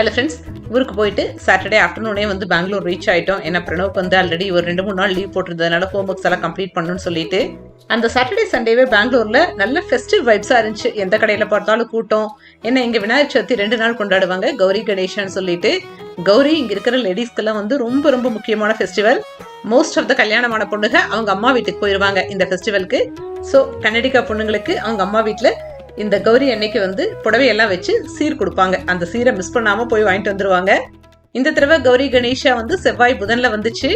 Hello friends, ஊருக்கு போயிட்டு Saturday ஆஃப்டர்நூனே வந்து பெங்களூர் ரீச் ஆகிட்டோம். ஏன்னா பிரணவுக்கு வந்து ஆல்ரெடி ஒரு 2-3 நாள் லீவ் போட்டிருந்ததுனால ஹோம் ஒர்க்ஸ் எல்லாம் கம்ப்ளீட் பண்ணணும்னு சொல்லிட்டு அந்த சாட்டர்டே சண்டேவே பெங்களூர்ல நல்ல ஃபெஸ்டிவ் வைப்ஸா இருந்துச்சு. எந்த கடையில பார்த்தாலும் கூட்டம். ஏன்னா இங்க விநாயகர் சதுர்த்தி 2 நாள் கொண்டாடுவாங்க, கௌரி கணேஷன்னு சொல்லிட்டு. கௌரி இங்க இருக்கிற லேடிஸ்க்கெல்லாம் வந்து ரொம்ப ரொம்ப முக்கியமான ஃபெஸ்டிவல். மோஸ்ட் ஆஃப் த கல்யாணமான பொண்ணுங்க அவங்க அம்மா வீட்டுக்கு போயிடுவாங்க இந்த ஃபெஸ்டிவலுக்கு. ஸோ கன்னடிகா பொண்ணுங்களுக்கு அவங்க அம்மா வீட்டில் இந்த கௌரி அன்னைக்கு வந்து புடவையெல்லாம் வச்சு சீர் கொடுப்பாங்க. அந்த சீரை மிஸ் பண்ணாம போய் வாங்கிட்டு வந்துருவாங்க. இந்த தடவை கௌரி கணேஷா வந்து செவ்வாய் புதன்ல வந்துச்சு.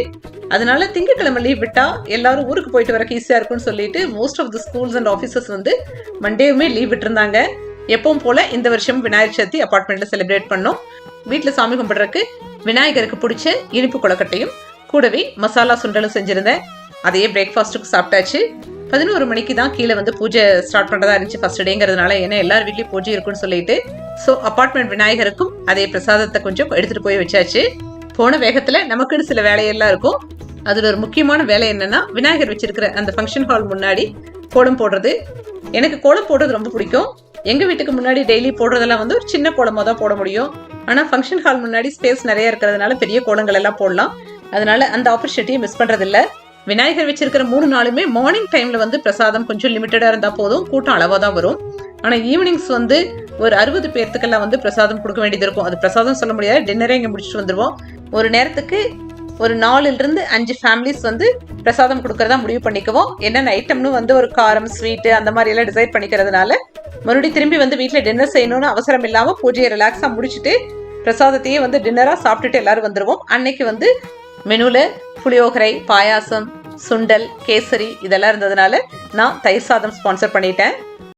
அதனால திங்கட்கிழமை லீவ் விட்டா எல்லாரும் ஊருக்கு போயிட்டு வர ஈஸியா இருக்கும்னு சொல்லிட்டு most of the schools and offices வந்து மண்டேவுமே லீவ் விட்டுருந்தாங்க. எப்பவும் போல இந்த வருஷம் விநாயகர் சதுர்த்தி அபார்ட்மெண்ட்ல செலிப்ரேட் பண்ணோம். வீட்டுல சாமி கும்பிடுறதுக்கு விநாயகருக்கு பிடிச்ச இனிப்பு கொழுக்கட்டையும் கூடவே மசாலா சுண்டலும் செஞ்சிருந்தேன். அதையே பிரேக்ஃபாஸ்ட்டுக்கு சாப்பிட்டாச்சு. 11 மணிக்கு தான் கீழே வந்து பூஜை ஸ்டார்ட் பண்ணுறதா இருந்துச்சு ஃபர்ஸ்ட் டேங்கிறதுனால. ஏன்னா எல்லார் வீட்லேயும் பூஜை இருக்குன்னு சொல்லிட்டு ஸோ அப்பார்ட்மெண்ட் விநாயகருக்கும் அதே பிரசாதத்தை கொஞ்சம் எடுத்துகிட்டு போய் வச்சாச்சு. போன வேகத்தில் நமக்குன்னு சில வேலையெல்லாம் இருக்கும். அதில் ஒரு முக்கியமான வேலை என்னன்னா, விநாயகர் வச்சிருக்கிற அந்த ஃபங்க்ஷன் ஹால் முன்னாடி கோலம் போடுறது. எனக்கு கோலம் போடுறது ரொம்ப பிடிக்கும். எங்கள் வீட்டுக்கு முன்னாடி டெய்லி போடுறதெல்லாம் வந்து ஒரு சின்ன கோலமாக தான் போட முடியும். ஆனால் ஃபங்க்ஷன் ஹால் முன்னாடி ஸ்பேஸ் நிறைய இருக்கிறதுனால பெரிய கோலங்கள் எல்லாம் போடலாம். அதனால அந்த ஆப்பர்ச்சுனிட்டியை மிஸ் பண்ணுறதில்ல. விநாயகர் வச்சிருக்கிற 3 நாளுமே மார்னிங் டைம்ல வந்து பிரசாதம் கொஞ்சம் லிமிட்டடா இருந்தா போதும், கூட்டம் அளவா தான் வரும். ஆனா ஈவினிங்ஸ் வந்து ஒரு 60 பேர்த்துக்கெல்லாம் வந்து பிரசாதம் கொடுக்க வேண்டியது இருக்கும். அது பிரசாதம் சொல்ல முடியாது, டின்னரே இங்க முடிச்சுட்டு வந்துருவோம். ஒரு நேரத்துக்கு ஒரு 4-5 ஃபேமிலிஸ் வந்து பிரசாதம் கொடுக்கறதா முடிவு பண்ணிக்குவோம். என்னென்ன ஐட்டம்னு வந்து ஒரு காரம், ஸ்வீட்டு அந்த மாதிரி எல்லாம் டிசைட் பண்ணிக்கிறதுனால மறுபடியும் திரும்பி வந்து வீட்டுல டின்னர் செய்யணும்னு அவசரம் இல்லாம பூஜையை ரிலாக்ஸா முடிச்சுட்டு பிரசாதத்தையே வந்து டின்னரா சாப்பிட்டுட்டு எல்லாரும் வந்துருவோம். அன்னைக்கு வந்து மெனுல புளியோகரை, பாயாசம், சுண்டல், கேசரி இதெல்லாம் இருந்ததுனால நான் தயிர் சாதம் ஸ்பான்சர் பண்ணிட்டேன்.